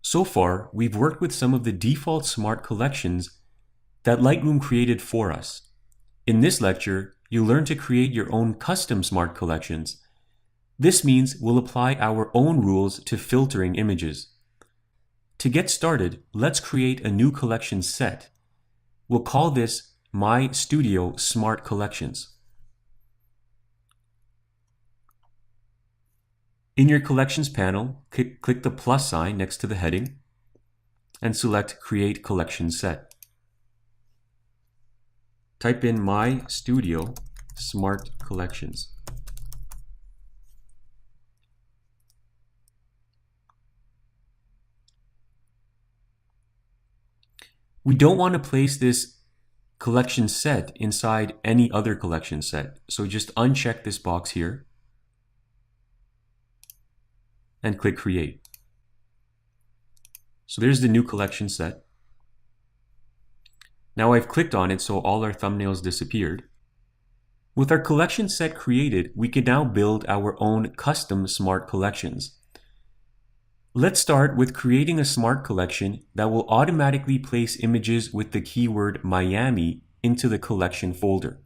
So far, we've worked with some of the default smart collections that Lightroom created for us. In this lecture, you'll learn to create your own custom smart collections. This means we'll apply our own rules to filtering images. To get started, let's create a new collection set. We'll call this My Studio Smart Collections. In your Collections panel, click the plus sign next to the heading and select Create Collection Set. Type in My Studio Smart Collections. We don't want to place this collection set inside any other collection set, so just uncheck this box here and click Create. So there's the new collection set. Now I've clicked on it so all our thumbnails disappeared. With our collection set created, we can now build our own custom smart collections. Let's start with creating a smart collection that will automatically place images with the keyword Miami into the collection folder.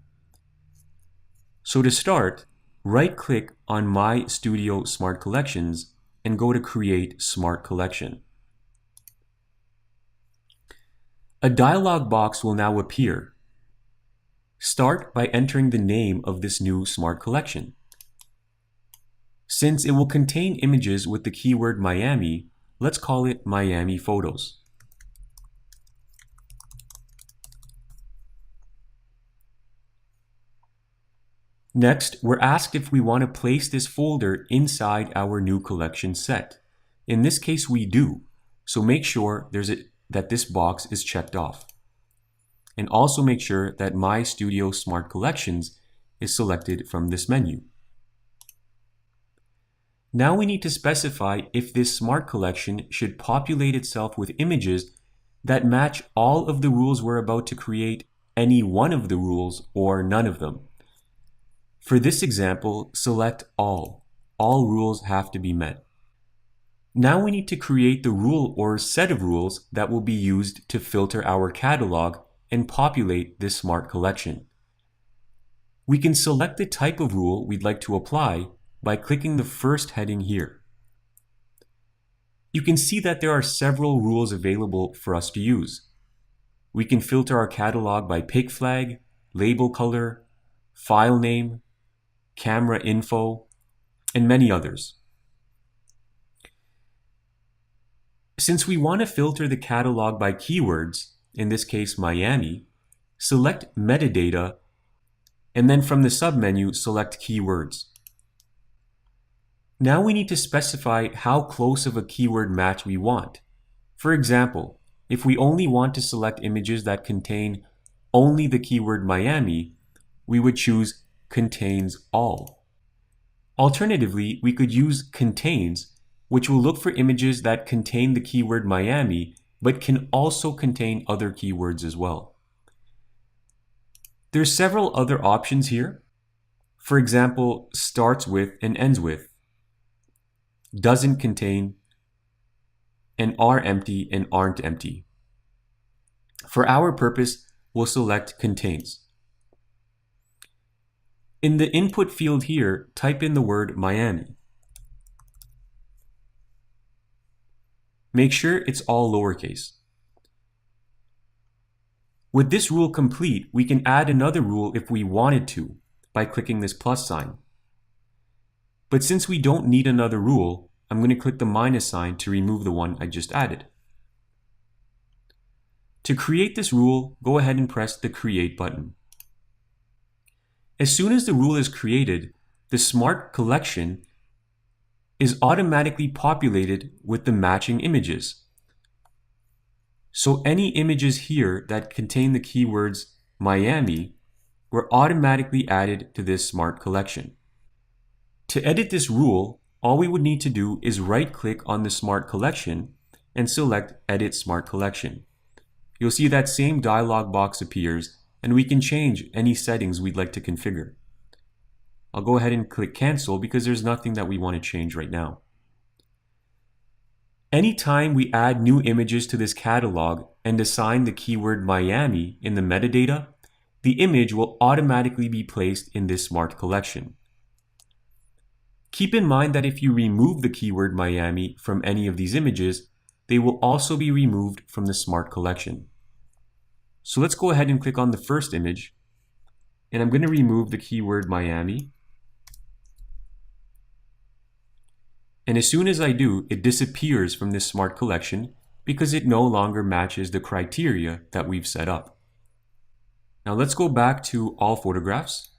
So to start, right-click on My Studio Smart Collections and go to Create Smart Collection. A dialog box will now appear. Start by entering the name of this new smart collection. Since it will contain images with the keyword Miami, let's call it Miami Photos. Next, we're asked if we want to place this folder inside our new collection set. In this case, we do, so make sure that this box is checked off. And also make sure that My Studio Smart Collections is selected from this menu. Now we need to specify if this smart collection should populate itself with images that match all of the rules we're about to create, any one of the rules, or none of them. For this example, select All. All rules have to be met. Now we need to create the rule or set of rules that will be used to filter our catalog and populate this smart collection. We can select the type of rule we'd like to apply by clicking the first heading here. You can see that there are several rules available for us to use. We can filter our catalog by pick flag, label color, file name, camera info, and many others. Since we want to filter the catalog by keywords, in this case Miami, select Metadata, and then from the submenu select Keywords. Now we need to specify how close of a keyword match we want. For example, if we only want to select images that contain only the keyword Miami, we would choose Contains All. Alternatively, we could use Contains, which will look for images that contain the keyword Miami, but can also contain other keywords as well. There's several other options here. For example, starts with and ends with, doesn't contain, and are empty and aren't empty. For our purpose, we'll select Contains. In the input field here, type in the word Miami. Make sure it's all lowercase. With this rule complete, we can add another rule if we wanted to by clicking this plus sign. But since we don't need another rule, I'm going to click the minus sign to remove the one I just added. To create this rule, go ahead and press the Create button. As soon as the rule is created, the smart collection is automatically populated with the matching images. So any images here that contain the keywords Miami were automatically added to this smart collection. To edit this rule, all we would need to do is right-click on the smart collection and select Edit Smart Collection. You'll see that same dialog box appears, and we can change any settings we'd like to configure. I'll go ahead and click Cancel because there's nothing that we want to change right now. Anytime we add new images to this catalog and assign the keyword Miami in the metadata, the image will automatically be placed in this smart collection. Keep in mind that if you remove the keyword Miami from any of these images, they will also be removed from the smart collection. So let's go ahead and click on the first image, and I'm going to remove the keyword Miami. And as soon as I do, it disappears from this smart collection because it no longer matches the criteria that we've set up. Now let's go back to all photographs,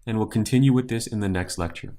and we'll continue with this in the next lecture.